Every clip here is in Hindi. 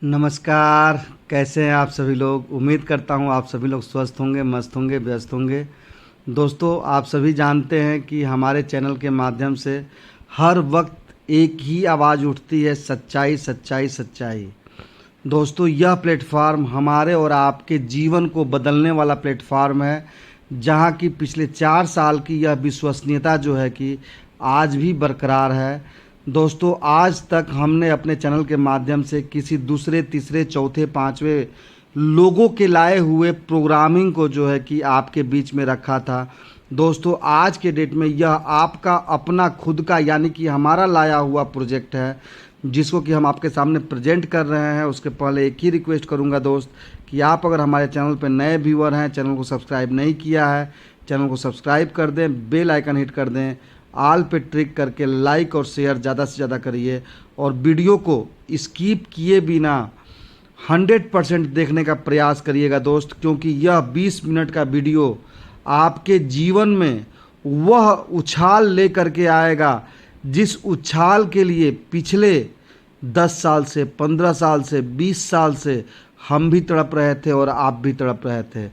नमस्कार। कैसे हैं आप सभी लोग। उम्मीद करता हूं आप सभी लोग स्वस्थ होंगे, मस्त होंगे, व्यस्त होंगे। दोस्तों, आप सभी जानते हैं कि हमारे चैनल के माध्यम से हर वक्त एक ही आवाज़ उठती है, सच्चाई सच्चाई सच्चाई। दोस्तों, यह प्लेटफार्म हमारे और आपके जीवन को बदलने वाला प्लेटफार्म है, जहां की पिछले 4 साल की यह विश्वसनीयता जो है कि आज भी बरकरार है। दोस्तों, आज तक हमने अपने चैनल के माध्यम से किसी दूसरे, तीसरे, चौथे, पांचवें लोगों के लाए हुए प्रोग्रामिंग को जो है कि आपके बीच में रखा था। दोस्तों, आज के डेट में यह आपका अपना खुद का यानी कि हमारा लाया हुआ प्रोजेक्ट है, जिसको कि हम आपके सामने प्रेजेंट कर रहे हैं। उसके पहले एक ही रिक्वेस्ट करूंगा दोस्त, कि आप अगर हमारे चैनल पर नए व्यूअर हैं, चैनल को सब्सक्राइब नहीं किया है, चैनल को सब्सक्राइब कर दें, बेल आइकन हिट कर दें, आल पे ट्रिक करके लाइक और शेयर ज़्यादा से ज़्यादा करिए, और वीडियो को स्किप किए बिना 100% देखने का प्रयास करिएगा दोस्त, क्योंकि यह 20 मिनट का वीडियो आपके जीवन में वह उछाल लेकर के आएगा, जिस उछाल के लिए पिछले 10 साल से, 15 साल से, 20 साल से हम भी तड़प रहे थे और आप भी तड़प रहे थे।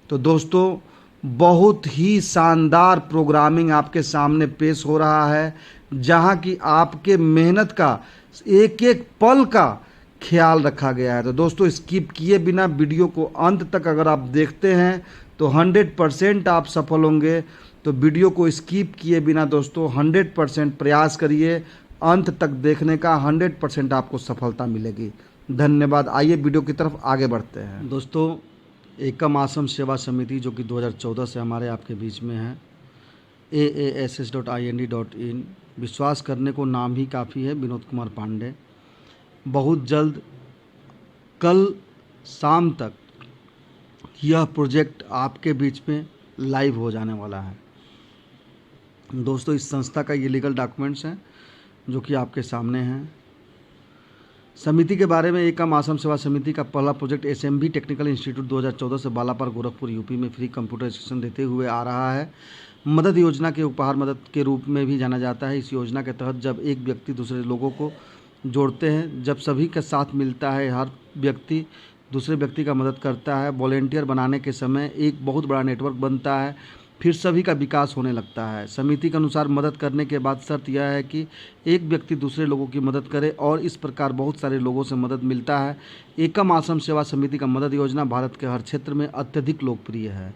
तो दोस्तों, बहुत ही शानदार प्रोग्रामिंग आपके सामने पेश हो रहा है, जहां की आपके मेहनत का एक एक पल का ख्याल रखा गया है। तो दोस्तों, स्किप किए बिना वीडियो को अंत तक अगर आप देखते हैं तो 100% आप सफल होंगे। तो वीडियो को स्किप किए बिना दोस्तों 100% प्रयास करिए, अंत तक देखने का 100% आपको सफलता मिलेगी। धन्यवाद। आइए वीडियो की तरफ आगे बढ़ते हैं। दोस्तों, एकम आश्रम सेवा समिति जो कि 2014 से हमारे आपके बीच में है, aass.ind.in, विश्वास करने को नाम ही काफ़ी है। विनोद कुमार पांडे। बहुत जल्द कल शाम तक यह प्रोजेक्ट आपके बीच में लाइव हो जाने वाला है। दोस्तों, इस संस्था का ये लीगल डॉक्यूमेंट्स हैं जो कि आपके सामने हैं। समिति के बारे में, एकम आश्रम सेवा समिति का पहला प्रोजेक्ट एसएमबी टेक्निकल इंस्टीट्यूट 2014 से बालापर गोरखपुर यूपी में फ्री कंप्यूटर एजुकेशन देते हुए आ रहा है। मदद योजना के उपहार मदद के रूप में भी जाना जाता है। इस योजना के तहत जब एक व्यक्ति दूसरे लोगों को जोड़ते हैं, जब सभी का साथ मिलता है, हर व्यक्ति दूसरे व्यक्ति का मदद करता है, वॉलेंटियर बनाने के समय एक बहुत बड़ा नेटवर्क बनता है, फिर सभी का विकास होने लगता है। समिति के अनुसार मदद करने के बाद शर्त यह है कि एक व्यक्ति दूसरे लोगों की मदद करे, और इस प्रकार बहुत सारे लोगों से मदद मिलता है। एकम आश्रम सेवा समिति का मदद योजना भारत के हर क्षेत्र में अत्यधिक लोकप्रिय है।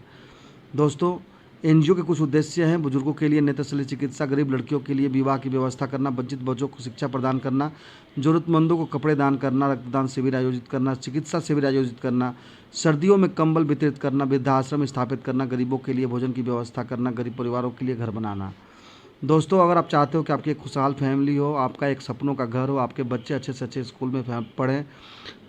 दोस्तों, एनजीओ के कुछ उद्देश्य हैं: बुजुर्गों के लिए नेत्र शल्य चिकित्सा, गरीब लड़कियों के लिए विवाह की व्यवस्था करना, वंचित बच्चों को शिक्षा प्रदान करना, जरूरतमंदों को कपड़े दान करना, रक्तदान शिविर आयोजित करना, चिकित्सा शिविर आयोजित करना, सर्दियों में कंबल वितरित करना, वृद्धाश्रम स्थापित करना, गरीबों के लिए भोजन की व्यवस्था करना, गरीब परिवारों के लिए घर बनाना। दोस्तों, अगर आप चाहते हो कि आपकी एक खुशहाल फैमिली हो, आपका एक सपनों का घर हो, आपके बच्चे अच्छे से अच्छे स्कूल में पढ़ें,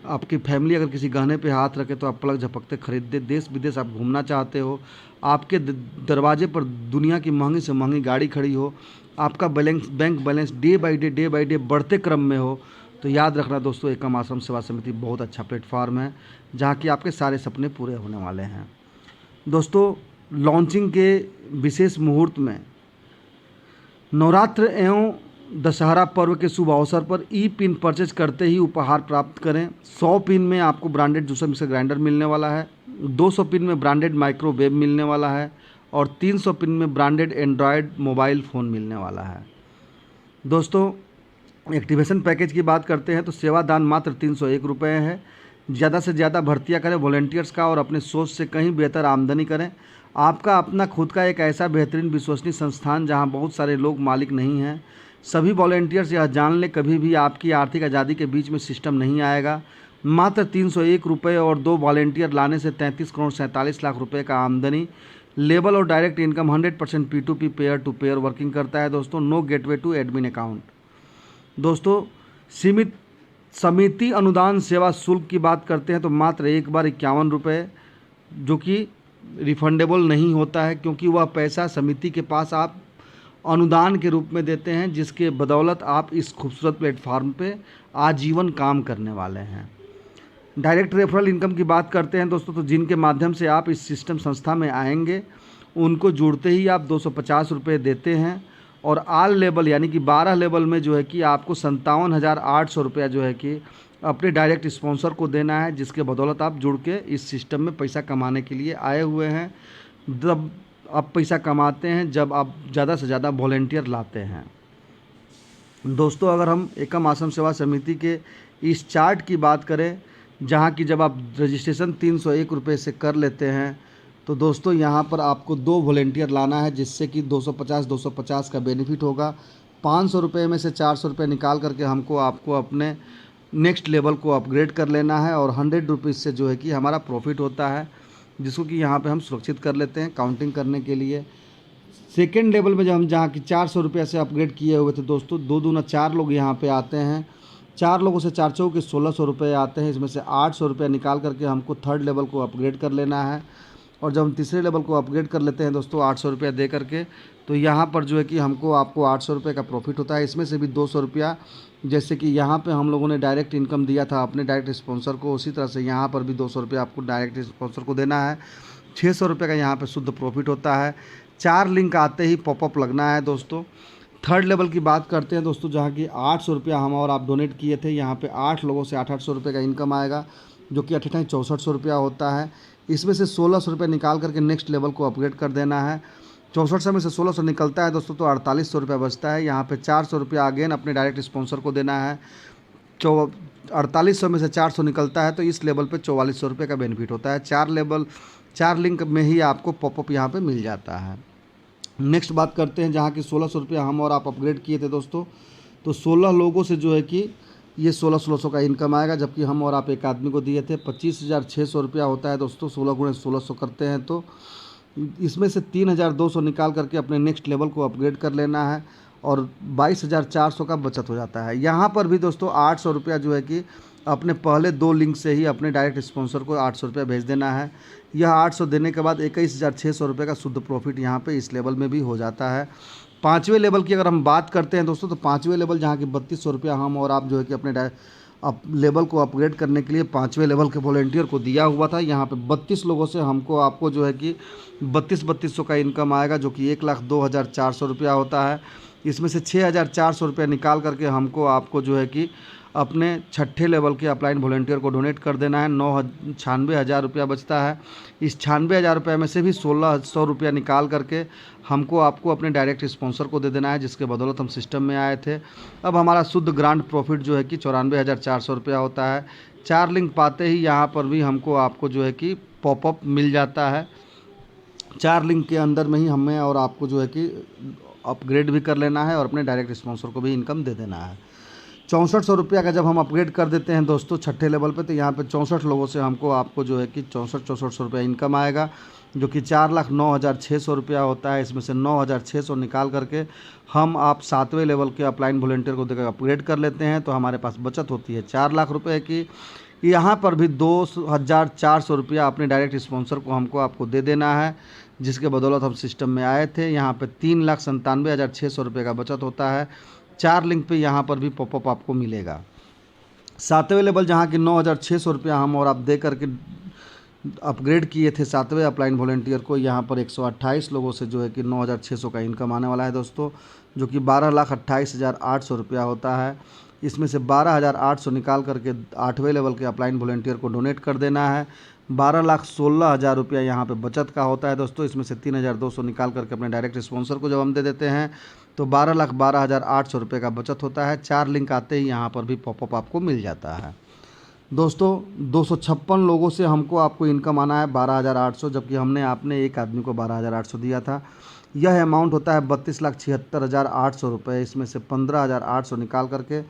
आपकी फैमिली अगर किसी गहने पे हाथ रखे तो आप पलक झपकते खरीद दे, देश विदेश आप घूमना चाहते हो, आपके दरवाजे पर दुनिया की महंगी से महंगी गाड़ी खड़ी हो, आपका bank balance day by day बढ़ते क्रम में हो, तो याद रखना दोस्तों, एकम आश्रम सेवा समिति बहुत अच्छा प्लेटफार्म है, जहाँ की आपके सारे सपने पूरे होने वाले हैं। दोस्तों, लॉन्चिंग के विशेष मुहूर्त में, नवरात्र एवं दशहरा पर्व के शुभ अवसर पर ई पिन परचेज करते ही उपहार प्राप्त करें। 100 पिन में आपको ब्रांडेड जूसर मिक्सर ग्राइंडर मिलने वाला है, 200 पिन में ब्रांडेड माइक्रोवेव मिलने वाला है, और 300 पिन में ब्रांडेड एंड्रॉयड मोबाइल फ़ोन मिलने वाला है। दोस्तों, एक्टिवेशन पैकेज की बात करते हैं तो सेवादान मात्र 301 रुपये है। ज़्यादा से ज़्यादा भर्तियाँ करें वॉलेंटियर्स का, और अपने सोच से कहीं बेहतर आमदनी करें। आपका अपना खुद का एक ऐसा बेहतरीन विश्वसनीय संस्थान जहां बहुत सारे लोग मालिक नहीं हैं। सभी वॉलेंटियर्स यह जान लें, कभी भी आपकी आर्थिक आज़ादी के बीच में सिस्टम नहीं आएगा। मात्र 301 रुपये और 2 वॉलेंटियर लाने से 33 करोड़ 47 लाख रुपए का आमदनी। लेबल और direct income 100% P2P pair to pair working करता है दोस्तों। No gateway to admin account. दोस्तों, सीमित समिति अनुदान सेवा शुल्क की बात करते हैं तो मात्र एक बार 51 रुपये, जो कि रिफंडेबल नहीं होता है, क्योंकि वह पैसा समिति के पास आप अनुदान के रूप में देते हैं, जिसके बदौलत आप इस खूबसूरत प्लेटफार्म पे आजीवन काम करने वाले हैं। डायरेक्ट रेफरल इनकम की बात करते हैं दोस्तों, तो जिनके माध्यम से आप इस सिस्टम संस्था में आएंगे, उनको जुड़ते ही आप 250 रुपये देते हैं, और आल लेवल यानी कि 12 लेवल में जो है कि आपको 57,800 रुपया जो है कि अपने डायरेक्ट स्पॉन्सर को देना है, जिसके बदौलत आप जुड़ के इस सिस्टम में पैसा कमाने के लिए आए हुए हैं। जब आप पैसा कमाते हैं जब आप ज़्यादा से ज़्यादा वॉलेंटियर लाते हैं। दोस्तों, अगर हम एकम आश्रम सेवा समिति के इस चार्ट की बात करें, जहां की जब आप रजिस्ट्रेशन 301 रुपये से कर लेते हैं, तो दोस्तों यहाँ पर आपको 2 वॉलेंटियर लाना है, जिससे कि 250 का बेनिफिट होगा। 500 रुपये में से 400 रुपये निकाल करके आपको अपने नेक्स्ट लेवल को अपग्रेड कर लेना है, और 100 रुपीज़ से जो है कि हमारा प्रॉफिट होता है, जिसको कि यहाँ पे हम सुरक्षित कर लेते हैं काउंटिंग करने के लिए। सेकेंड लेवल में जब हम जहाँ की 400 रुपये से अपग्रेड किए हुए थे दोस्तों, 2 दूना 4 लोग यहाँ पे आते हैं। 4 लोगों से 4 चौके 1600 रुपये आते हैं। इसमें से 800 रुपये निकाल करके हमको थर्ड लेवल को अपग्रेड कर लेना है, और जब हम तीसरे लेवल को अपग्रेड कर लेते हैं दोस्तों 800 रुपया दे करके, तो यहाँ पर जो है कि आपको 800 रुपये का प्रॉफिट होता है। इसमें से भी 200 रुपया, जैसे कि यहाँ पे हम लोगों ने डायरेक्ट इनकम दिया था अपने डायरेक्ट स्पॉन्सर को, उसी तरह से यहाँ पर भी 200 रुपये आपको डायरेक्ट स्पॉन्सर को देना है। 600 रुपये का यहाँ पे शुद्ध प्रॉफिट होता है। 4 लिंक आते ही पॉपअप लगना है दोस्तों। थर्ड लेवल की बात करते हैं दोस्तों, जहाँ की 800 रुपया हम और आप डोनेट किए थे। यहाँ पे 8 लोगों से 800 रुपये का इनकम आएगा, जो कि 6400 रुपया होता है। इसमें से 1600 रुपये निकाल करके नेक्स्ट लेवल को अपग्रेड कर देना है। 6400 में से 1600 निकलता है दोस्तों, तो 4800 रुपया बचता है। यहाँ पे 400 रुपया अगेन अपने डायरेक्ट स्पॉन्सर को देना है। 4800 में से 400 निकलता है, तो इस लेवल पे 4400 रुपये का बेनिफिट होता है। 4 लिंक में ही आपको पॉपअप यहाँ पे मिल जाता है। नेक्स्ट बात करते हैं, जहाँ की 1600 रुपया हम और आप अपग्रेड किए थे दोस्तों, तो 16 लोगों से जो है कि ये 1600 का इनकम आएगा, जबकि हम और आप एक आदमी को दिए थे। 25,600 रुपया होता है दोस्तों। 16 गुणे 1600 करते हैं, तो इसमें से 3,200 निकाल करके अपने नेक्स्ट लेवल को अपग्रेड कर लेना है, और 22,400 का बचत हो जाता है। यहाँ पर भी दोस्तों 800 रुपया जो है कि अपने पहले 2 लिंक से ही अपने डायरेक्ट स्पॉन्सर को 800 रुपया भेज देना है। यह 800 देने के बाद 21,600 रुपये का शुद्ध प्रॉफिट यहाँ पे इस लेवल में भी हो जाता है। 5वें लेवल की अगर हम बात करते हैं दोस्तों, तो 5वें लेवल जहाँ की 3200 रुपया हम और आप जो है कि अपने लेवल को अपग्रेड करने के लिए 5वें लेवल के वॉलेंटियर को दिया हुआ था। यहाँ पे 32 लोगों से आपको जो है कि 32,200 का इनकम आएगा, जो कि 1,02,400 रुपया होता है। इसमें से 6,400 रुपया निकाल करके आपको जो है कि अपने 6ठे लेवल के अपलाइन वॉलेंटियर को डोनेट कर देना है। 96,000 रुपया बचता है। इस 96,000 रुपये में से भी 1,600 रुपया निकाल करके आपको अपने डायरेक्ट स्पॉन्सर को दे देना है, जिसके बदौलत हम सिस्टम में आए थे। अब हमारा शुद्ध ग्रांड प्रॉफिट जो है कि 94,400 रुपया होता है। 4 लिंक पाते ही यहाँ पर भी आपको जो है कि पॉपअप मिल जाता है। 4 लिंक के अंदर में ही हमें और आपको जो है कि अपग्रेड भी कर लेना है, और अपने डायरेक्ट स्पॉन्सर को भी इनकम दे देना है। 6400 रुपया का जब हम अपग्रेड कर देते हैं दोस्तों 6ठे लेवल पे, तो यहाँ पे 64 लोगों से आपको जो है कि 6400 रुपया इनकम आएगा, जो कि 4,09,600 रुपया होता है। इसमें से 9,600 निकाल करके आप 7वें लेवल के अपलाइन वॉलेंटियर को देकर अपग्रेड कर लेते हैं, तो हमारे पास बचत होती है 4 लाख रुपये की। यहाँ पर भी 2,400 रुपया अपने डायरेक्ट स्पॉन्सर को आपको दे देना है, जिसके बदौलत हम सिस्टम में आए थे। यहाँ पे 3,97,600 रुपये का बचत होता है। 4 लिंक पे यहाँ पर भी पॉपअप आपको मिलेगा। 7वें लेवल जहाँ की 9,600 रुपया हम और आप दे करके अपग्रेड किए थे 7वें अपलाइन वॉलेंटियर को, यहाँ पर 128 लोगों से जो है कि 9,600 का इनकम आने वाला है दोस्तों, जो कि 12,28,800 रुपया होता है। इसमें से 12,800 निकाल करके 8वें लेवल के अपलाइन वॉलेंटियर को डोनेट कर देना है। 12,16,000 रुपया यहाँ पे बचत का होता है दोस्तों। इसमें से 3,200 निकाल करके अपने डायरेक्ट स्पॉन्सर को जब हम दे देते हैं, तो 12,12,800 रुपये का बचत होता है। 4 लिंक आते ही यहाँ पर भी पॉपअप आपको मिल जाता है दोस्तों। 256 लोगों से आपको इनकम आना है 12,800, जबकि आपने एक आदमी को 12,800 दिया था। यह अमाउंट होता है 32,76,800 रुपये। इसमें से 15,800 निकाल करके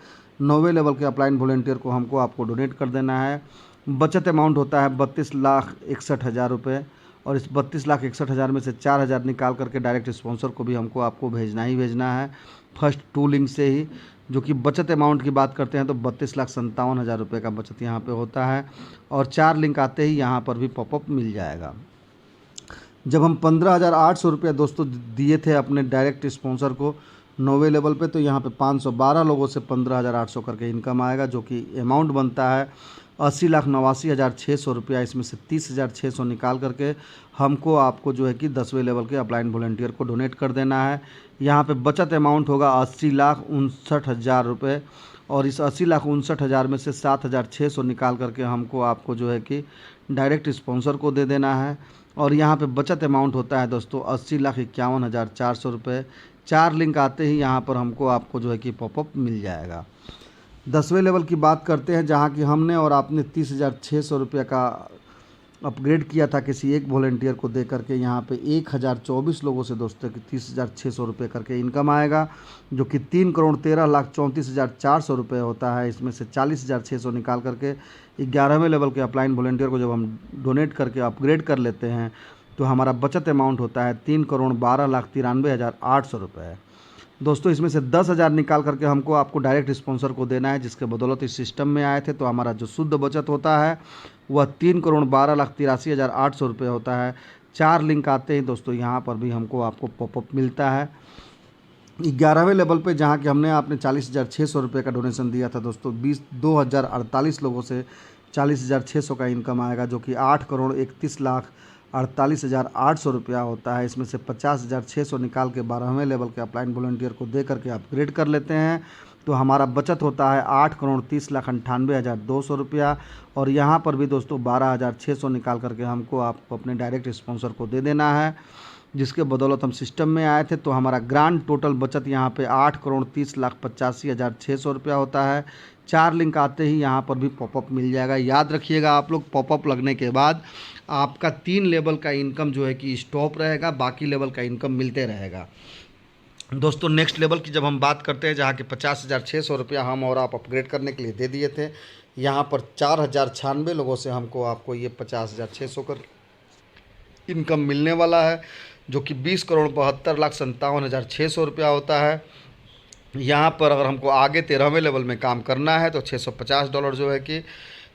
9वें लेवल के अपलाइन वॉलेंटियर को आपको डोनेट कर देना है। बचत अमाउंट होता है 32,61,000 रुपये, और इस 32,61,000 में से 4,000 निकाल करके डायरेक्ट स्पॉन्सर को भी आपको भेजना ही भेजना है, फर्स्ट 2 लिंक से ही। जो कि बचत अमाउंट की बात करते हैं तो 32,57,000 रुपये का बचत यहाँ पे होता है, और 4 लिंक आते ही यहाँ पर भी पॉपअप मिल जाएगा। जब हम 15,800 रुपया दोस्तों दिए थे अपने डायरेक्ट स्पॉन्सर को 9वें लेवल पे, तो यहाँ पे 512 लोगों से 15,800 करके इनकम आएगा, जो कि अमाउंट बनता है 80,89,600 रुपया। इसमें से 30,600 निकाल करके आपको जो है कि 10वें लेवल के अपलाइन वॉलेंटियर को डोनेट कर देना है। यहाँ पे बचत अमाउंट होगा 80,59,000 रुपये, और इस 80,59,000 में से 7,600 निकाल करके हमको आपको जो है कि डायरेक्ट स्पॉन्सर को दे देना है। और यहाँ पे बचत अमाउंट होता है दोस्तों 80,51,400 रुपये। 4 लिंक आते ही यहाँ पर हमको आपको जो है कि पॉपअप मिल जाएगा। 10वें लेवल की बात करते हैं, जहाँ कि हमने और आपने 30,600 रुपये का अपग्रेड किया था किसी एक वॉलंटियर को दे करके। यहाँ पे 1,024 लोगों से दोस्तों कि 30,600 रुपये करके इनकम आएगा, जो कि 3,13,34,400 रुपये होता है। इसमें से 40,600 निकाल करके 11वें लेवल के अपलाइन वॉलंटियर को जब हम डोनेट करके अपग्रेड कर लेते हैं तो हमारा बचत अमाउंट होता है 3,12,93,800 रुपये। दोस्तों इसमें से 10,000 निकाल करके हमको आपको डायरेक्ट स्पॉन्सर को देना है, जिसके बदौलत इस सिस्टम में आए थे। तो हमारा जो शुद्ध बचत होता है वह 3,12,83,800 रुपये होता है। 4 लिंक आते हैं दोस्तों, यहाँ पर भी हमको आपको पॉपअप मिलता है। 11वें लेवल पे जहाँ कि हमने आपने 40,600 रुपये का डोनेशन दिया था दोस्तों, 2,048 लोगों से 40,600 का इनकम आएगा, जो कि 8,31,48,800 रुपया होता है। इसमें से 50,600 निकाल के 12वें लेवल के अपलाइन वॉलंटियर को दे करके अपग्रेड कर लेते हैं तो हमारा बचत होता है 8,30,98,200 रुपया। और यहाँ पर भी दोस्तों 12,600 निकाल करके हमको आपको अपने डायरेक्ट स्पॉन्सर को दे देना है, जिसके बदौलत हम सिस्टम में आए थे। तो हमारा ग्रांड टोटल बचत यहाँ पे 8,30,85,600 रुपया होता है। 4 लिंक आते ही यहाँ पर भी पॉपअप मिल जाएगा। याद रखिएगा आप लोग, पॉपअप लगने के बाद आपका 3 लेवल का इनकम जो है कि स्टॉप रहेगा, बाकी लेवल का इनकम मिलते रहेगा। दोस्तों नेक्स्ट लेवल की जब हम बात करते हैं, जहाँ कि 50,600 रुपया हम और आप अपग्रेड करने के लिए दे दिए थे, यहाँ पर 4,096 लोगों से हमको आपको ये 50,600 कर इनकम मिलने वाला है, जो कि 20,72,57,600 रुपया होता है। यहाँ पर अगर हमको आगे 13वें लेवल में काम करना है तो $650 जो है कि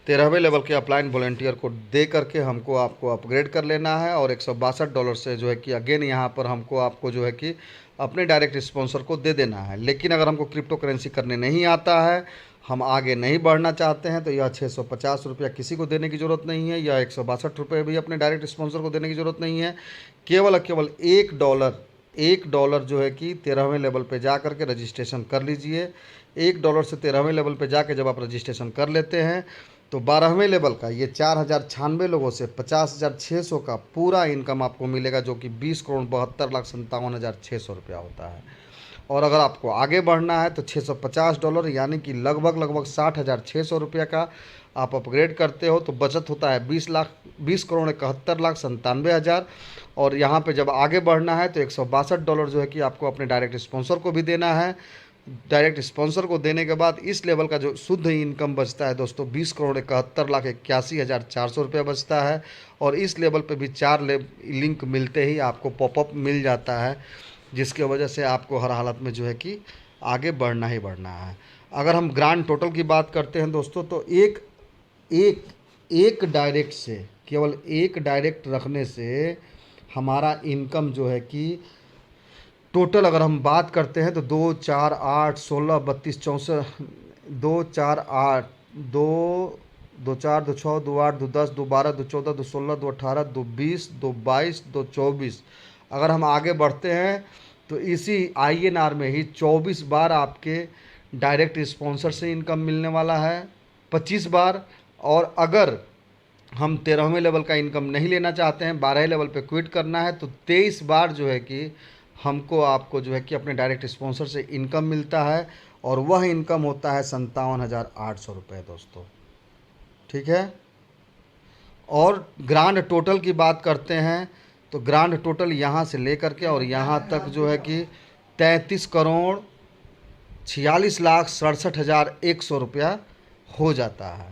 13वें लेवल के अपलाइन वॉलंटियर को दे करके हमको आपको अपग्रेड कर लेना है। और $162 से जो है कि अगेन यहाँ पर हमको आपको जो है कि अपने डायरेक्ट स्पॉन्सर को दे देना है। लेकिन अगर हमको क्रिप्टो करेंसी करने नहीं आता है, हम आगे नहीं बढ़ना चाहते हैं, तो यह 650 रुपया किसी को देने की ज़रूरत नहीं है। यह 162 रुपये भी अपने डायरेक्ट स्पॉन्सर को देने की ज़रूरत नहीं है। केवल $1 जो है कि 13वें लेवल पे जा कर के रजिस्ट्रेशन कर लीजिए। $1 से 13वें लेवल पे जाके जब आप रजिस्ट्रेशन कर लेते हैं तो 12वें लेवल का ये 4,096 लोगों से 50,600 का पूरा इनकम आपको मिलेगा, जो कि 20,72,57,600 रुपया होता है। और अगर आपको आगे बढ़ना है तो $650 यानी कि लगभग 60,600 रुपया का आप अपग्रेड करते हो तो बचत होता है 20,71,97,000। और यहाँ पे जब आगे बढ़ना है तो $162 जो है कि आपको अपने डायरेक्ट स्पॉन्सर को भी देना है। डायरेक्ट स्पॉन्सर को देने के बाद इस लेवल का जो शुद्ध इनकम बचता है दोस्तों 20,71,81,400 रुपया बचता है। और इस लेवल पे भी 4 लिंक मिलते ही आपको पॉपअप मिल जाता है, जिसके वजह से आपको हर हालत में जो है कि आगे बढ़ना ही बढ़ना है। अगर हम ग्रांड टोटल की बात करते हैं दोस्तों, तो एक डायरेक्ट से, केवल एक डायरेक्ट रखने से हमारा इनकम जो है कि टोटल अगर हम बात करते हैं तो 2, 4, 8, 16, 32, 64, 2, 4, 8, 2, 2, 4, 2, 6, 2, 8, 2, 10, 2, 12, 2, 14, 2, 16, 2, 18, 2, 20, 2, 22, 2, 24 अगर हम आगे बढ़ते हैं तो इसी INR में ही 24 बार आपके डायरेक्ट स्पॉन्सर से इनकम मिलने वाला है, 25 बार। और अगर हम 13वें लेवल का इनकम नहीं लेना चाहते हैं, 12वें लेवल पे क्विट करना है, तो 23 बार जो है कि हमको आपको जो है कि अपने डायरेक्ट स्पॉन्सर से इनकम मिलता है। और वह इनकम होता है 57,800 रुपये दोस्तों, ठीक है। और ग्रांड टोटल की बात करते हैं तो ग्रांड टोटल यहाँ से लेकर के और यहाँ तक जो है कि 33,46,67,100 रुपया हो जाता है।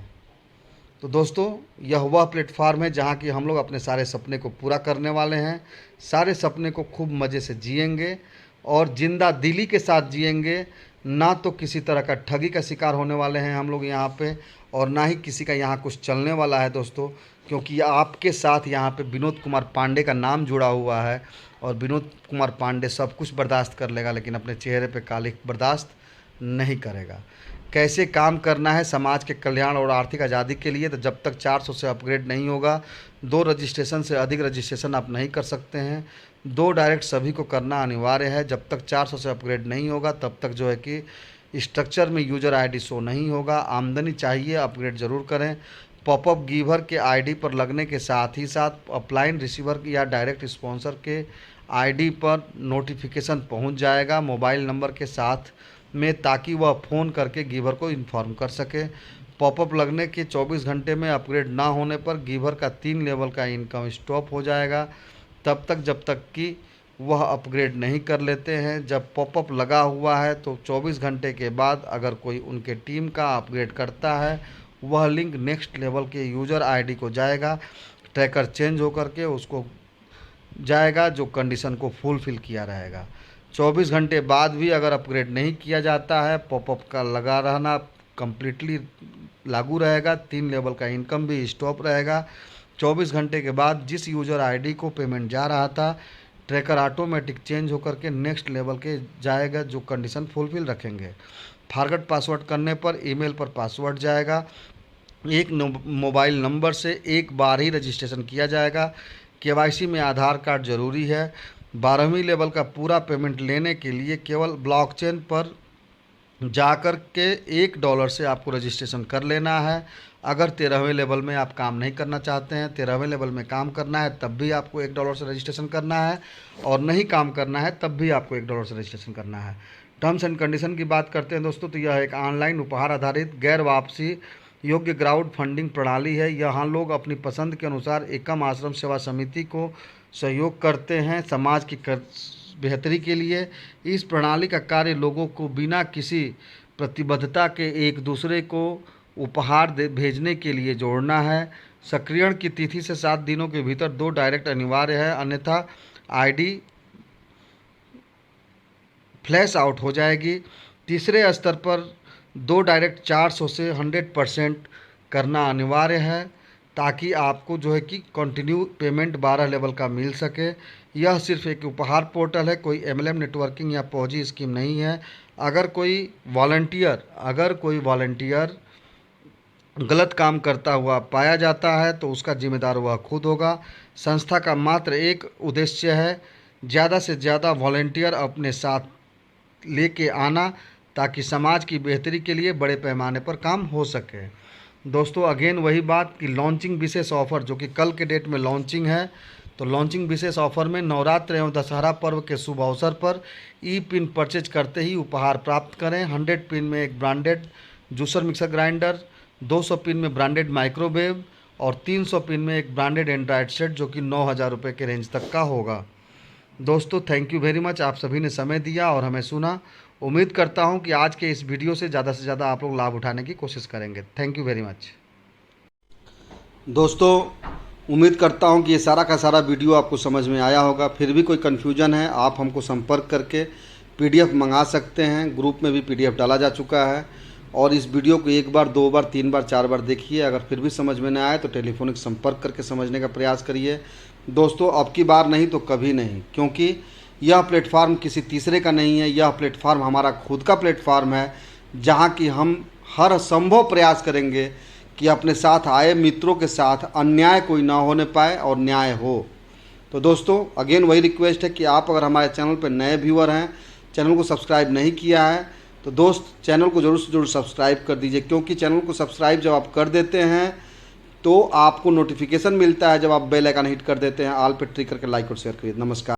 तो दोस्तों यह वह प्लेटफार्म है जहाँ की हम लोग अपने सारे सपने को पूरा करने वाले हैं। सारे सपने को खूब मज़े से जिएंगे और जिंदा दिली के साथ जिएंगे, ना तो किसी तरह का ठगी का शिकार होने वाले हैं हम लोग यहाँ पे, और ना ही किसी का यहाँ कुछ चलने वाला है दोस्तों। क्योंकि आपके साथ यहाँ पे विनोद कुमार पांडे का नाम जुड़ा हुआ है, और विनोद कुमार पांडे सब कुछ बर्दाश्त कर लेगा लेकिन अपने चेहरे पे कालिख बर्दाश्त नहीं करेगा। कैसे काम करना है समाज के कल्याण और आर्थिक आज़ादी के लिए, तो जब तक 400 से अपग्रेड नहीं होगा, 2 रजिस्ट्रेशन से अधिक रजिस्ट्रेशन आप नहीं कर सकते हैं, 2 डायरेक्ट सभी को करना अनिवार्य है। जब तक 400 से अपग्रेड नहीं होगा तब तक जो है कि स्ट्रक्चर में यूज़र आईडी शो नहीं होगा। आमदनी चाहिए, अपग्रेड ज़रूर करें। पॉपअप गिवर के आईडी पर लगने के साथ ही साथ अपलाइन रिसीवर या डायरेक्ट स्पॉन्सर के आईडी पर नोटिफिकेशन पहुंच जाएगा मोबाइल नंबर के साथ में, ताकि वह फ़ोन करके गिवर को इन्फॉर्म कर सके। पॉपअप लगने के 24 घंटे में अपग्रेड ना होने पर गिवर का 3 लेवल का इनकम स्टॉप हो जाएगा, तब तक जब तक कि वह अपग्रेड नहीं कर लेते हैं। जब पॉपअप लगा हुआ है तो 24 घंटे के बाद अगर कोई उनके टीम का अपग्रेड करता है, वह लिंक नेक्स्ट लेवल के यूज़र आईडी को जाएगा, ट्रैकर चेंज होकर के उसको जाएगा जो कंडीशन को फुलफ़िल किया रहेगा। 24 घंटे बाद भी अगर अपग्रेड नहीं किया जाता है, पॉपअप का लगा रहना कम्प्लीटली लागू रहेगा, 3 लेवल का इनकम भी स्टॉप रहेगा। 24 घंटे के बाद जिस यूज़र आईडी को पेमेंट जा रहा था, ट्रैकर ऑटोमेटिक चेंज होकर के नेक्स्ट लेवल के जाएगा जो कंडीशन फुलफिल रखेंगे। फॉरगेट पासवर्ड करने पर ईमेल पर पासवर्ड जाएगा। एक मोबाइल नंबर से एक बार ही रजिस्ट्रेशन किया जाएगा। केवाईसी में आधार कार्ड जरूरी है। 12वीं लेवल का पूरा पेमेंट लेने के लिए केवल ब्लॉकचेन पर जाकर के $1 से आपको रजिस्ट्रेशन कर लेना है। अगर 13वें लेवल में आप काम नहीं करना चाहते हैं, 13वें लेवल में काम करना है, तब भी आपको $1 से रजिस्ट्रेशन करना है, और नहीं काम करना है तब भी आपको $1 से रजिस्ट्रेशन करना है। टर्म्स एंड कंडीशन की बात करते हैं दोस्तों, तो यह एक ऑनलाइन उपहार आधारित गैर वापसी योग्य क्राउड फंडिंग प्रणाली है। यहाँ लोग अपनी पसंद के अनुसार एकम आश्रम सेवा समिति को सहयोग करते हैं समाज की बेहतरी के लिए। इस प्रणाली का कार्य लोगों को बिना किसी प्रतिबद्धता के एक दूसरे को उपहार भेजने के लिए जोड़ना है। सक्रियण की तिथि से 7 दिनों के भीतर 2 डायरेक्ट अनिवार्य है, अन्यथा आईडी फ्लैश आउट हो जाएगी। तीसरे स्तर पर 2 डायरेक्ट 400 से 100% करना अनिवार्य है, ताकि आपको जो है कि कंटिन्यू पेमेंट 12 लेवल का मिल सके। यह सिर्फ एक उपहार पोर्टल है, कोई MLM नेटवर्किंग या पॉजी स्कीम नहीं है। अगर कोई वॉलंटियर गलत काम करता हुआ पाया जाता है तो उसका जिम्मेदार वह खुद होगा। संस्था का मात्र एक उद्देश्य है, ज़्यादा से ज़्यादा वॉलंटियर अपने साथ लेके आना, ताकि समाज की बेहतरी के लिए बड़े पैमाने पर काम हो सके। दोस्तों अगेन वही बात कि लॉन्चिंग विशेष ऑफ़र जो कि कल के डेट में लॉन्चिंग है, तो लॉन्चिंग विशेष ऑफ़र में नवरात्र एवं दशहरा पर्व के शुभ अवसर पर पिन परचेज करते ही उपहार प्राप्त करें। 100 पिन में एक branded juicer mixer grinder, 200 pin में ब्रांडेड माइक्रोवेव और 300 पिन में एक ब्रांडेड एंड्रॉयड सेट जो कि 9,000 रुपये के रेंज तक का होगा। दोस्तों थैंक यू वेरी मच, आप सभी ने समय दिया और हमें सुना। उम्मीद करता हूं कि आज के इस वीडियो से ज़्यादा आप लोग लाभ उठाने की कोशिश करेंगे। Thank you very much. दोस्तों उम्मीद करता हूं कि ये सारा का सारा वीडियो आपको समझ में आया होगा। फिर भी कोई कन्फ्यूजन है, आप हमको संपर्क करके PDF मंगा सकते हैं। ग्रुप में भी PDF डाला जा चुका है, और इस वीडियो को 1 बार 2 बार 3 बार 4 बार देखिए। अगर फिर भी समझ में न आए तो टेलीफोनिक संपर्क करके समझने का प्रयास करिए। दोस्तों अब की बार नहीं तो कभी नहीं, क्योंकि यह प्लेटफार्म किसी तीसरे का नहीं है, यह प्लेटफार्म हमारा खुद का प्लेटफार्म है, जहां कि हम हर संभव प्रयास करेंगे कि अपने साथ आए मित्रों के साथ अन्याय कोई ना होने पाए और न्याय हो। तो दोस्तों अगेन वही रिक्वेस्ट है कि आप अगर हमारे चैनल पर नए व्यूअर हैं, चैनल को सब्सक्राइब नहीं किया है, तो दोस्त चैनल को ज़रूर से ज़रूर सब्सक्राइब कर दीजिए, क्योंकि चैनल को सब्सक्राइब जब आप कर देते हैं तो आपको नोटिफिकेशन मिलता है। जब आप बेल आइकन हिट कर देते हैं, ऑल पे क्लिक करके लाइक और शेयर करिए। नमस्कार।